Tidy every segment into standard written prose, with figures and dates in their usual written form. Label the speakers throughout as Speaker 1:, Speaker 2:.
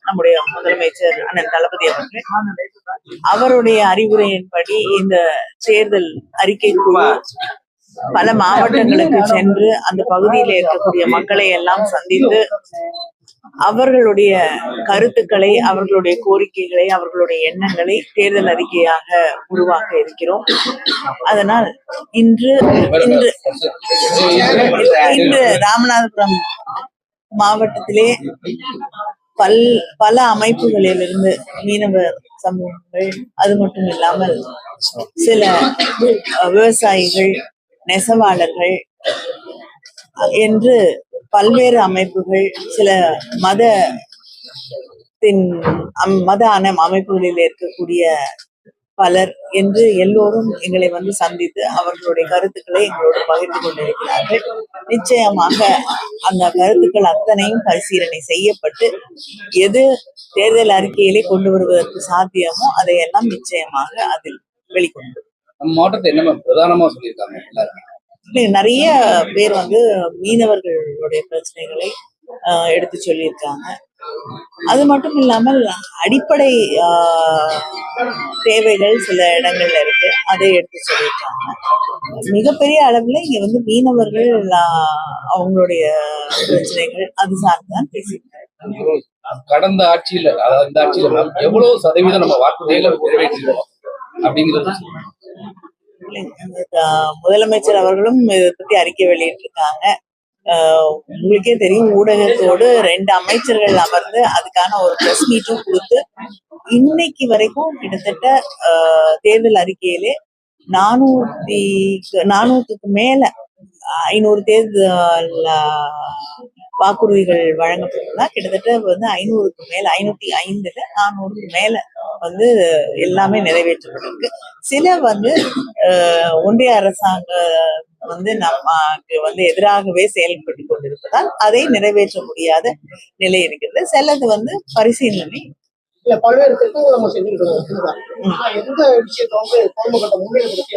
Speaker 1: நம்முடைய முதலமைச்சர் அண்ணன் தளபதி அவர்கள் அவருடைய அறிவுரையின்படி இந்த தேர்தல் அறிக்கை குழு பல மாவட்டங்களுக்கு சென்று அந்த பகுதியில் இருக்கக்கூடிய மக்களை எல்லாம் சந்தித்து அவர்களுடைய கருத்துக்களை, அவர்களுடைய கோரிக்கைகளை, அவர்களுடைய எண்ணங்களை தேர்தல் அறிக்கையாக உருவாக்க இருக்கிறோம். அதனால் இன்று ராமநாதபுரம் மாவட்டத்திலே பல அமைப்புகளிலிருந்து மீனவர் சமூகங்கள், அது மட்டும் இல்லாமல் சில விவசாயிகள், நெசவாளர்கள் என்று பல்வேறு அமைப்புகள், சில மத அமைப்புகளில் இருக்கக்கூடிய பலர் என்று எல்லோரும் எங்களை வந்து சந்தித்து அவர்களுடைய கருத்துக்களை எங்களோடு பகிர்ந்து கொண்டிருக்கிறார்கள். நிச்சயமாக அந்த கருத்துக்கள் அத்தனையும் பரிசீலனை செய்யப்பட்டு எது தேர்தல் அறிக்கையிலே கொண்டு வருவதற்கு சாத்தியமோ அதையெல்லாம் நிச்சயமாக அதில் வெளிக்கொண்டு
Speaker 2: மாவட்டத்தை என்ன பிரதானமா சொல்லியிருக்காங்க.
Speaker 1: நிறைய பேர் வந்து மீனவர்களுடைய பிரச்சனைகளை எடுத்து சொல்லியிருக்காங்க. அது மட்டும் இல்லாமல் அடிப்படை தேவைகள் சில இடங்கள்ல இருக்கு, அதை எடுத்து சொல்லியிருக்காங்க. மிகப்பெரிய அளவுல இங்க வந்து மீனவர்கள் அவங்களுடைய பிரச்சனைகள் அது சார்ந்துதான் பேசியிருக்காங்க.
Speaker 2: கடந்த ஆட்சியில, அதாவது இந்த ஆட்சியில எவ்வளவு சதவீதம் நம்ம வாக்குறுதிகளை நிறைவேற்றிருக்கோம் அப்படிங்கிறது
Speaker 1: முதலமைச்சர் அவர்களும் இதை பத்தி அறிக்கை வெளியிட்டிருக்காங்க. உங்களுக்கே தெரியும், ஊடகத்தோடு 2 அமைச்சர்கள் அமர்ந்து அதுக்கான ஒரு பிரஸ் மீட்டும் கொடுத்து இன்னைக்கு வரைக்கும் கிட்டத்தட்ட தேர்தல் அறிக்கையிலே 400க்கு மேல 500 தேர்தல் வாக்குறுதிகள் வழங்கப்பட்டதுன்னா கிட்டத்தட்ட வந்து 500க்கு மேல 505ல 400க்கு மேல வந்து எல்லாமே நிறைவேற்றப்பட்டிருக்கு. சில வந்து ஒன்றிய அரசாங்கம் வந்து நமக்கு வந்து எதிராகவே செயல்பட்டு கொண்டிருப்பதால் அதை நிறைவேற்ற முடியாத நிலை இருக்கிறது. சிலது வந்து பரிசீலனை
Speaker 3: பல்வேறு திட்டங்கள் நம்ம செஞ்சுக்கிட்டு எந்த விஷயத்த வந்து பொதுமக்களை முன்னேற்றப்படுத்தி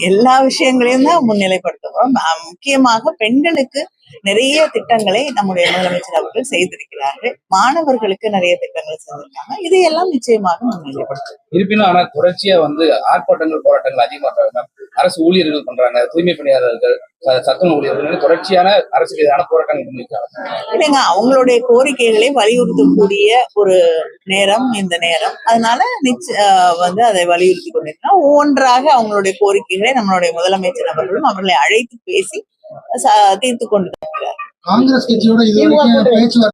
Speaker 1: எல்லா விஷயங்களையும் தான் முன்னிலைப்படுத்துகிறோம். முக்கியமாக பெண்களுக்கு நிறைய திட்டங்களை நம்முடைய முதலமைச்சர் அவர்கள் செய்திருக்கிறார்கள். மாணவர்களுக்கு நிறைய திட்டங்களை செஞ்சிருக்காங்க. இதையெல்லாம் நிச்சயமாக முன்னிலைப்படுத்தும்.
Speaker 2: இருப்பினும் ஆனா தொடர்ச்சியா வந்து ஆர்ப்பாட்டங்கள், போராட்டங்கள் அதிகமாக அரசு ஊழியர்கள் பண்றாங்க, தூய்மை பணியாளர்கள், சத்துணவு ஊழியர்கள் தொடர்ச்சியான அரசுக்கு எதிரான போராட்டங்கள் முன்வைக்கிறாங்க.
Speaker 1: இல்லைங்க, அவங்களுடைய கோரிக்கைகளை வலியுறுத்தக்கூடிய ஒரு நேரம் இந்த நேரம். அதனால வந்து அதை வலியுறுத்தி கொண்டிருக்கோம். ஒவ்வொன்றாக அவங்களுடைய கோரிக்கைகளை நம்மளுடைய முதலமைச்சர் அவர்களும் அவர்களை அழைத்து பேசி தீர்த்து கொண்டிருக்கிறார்.
Speaker 3: காங்கிரஸ் கட்சியோட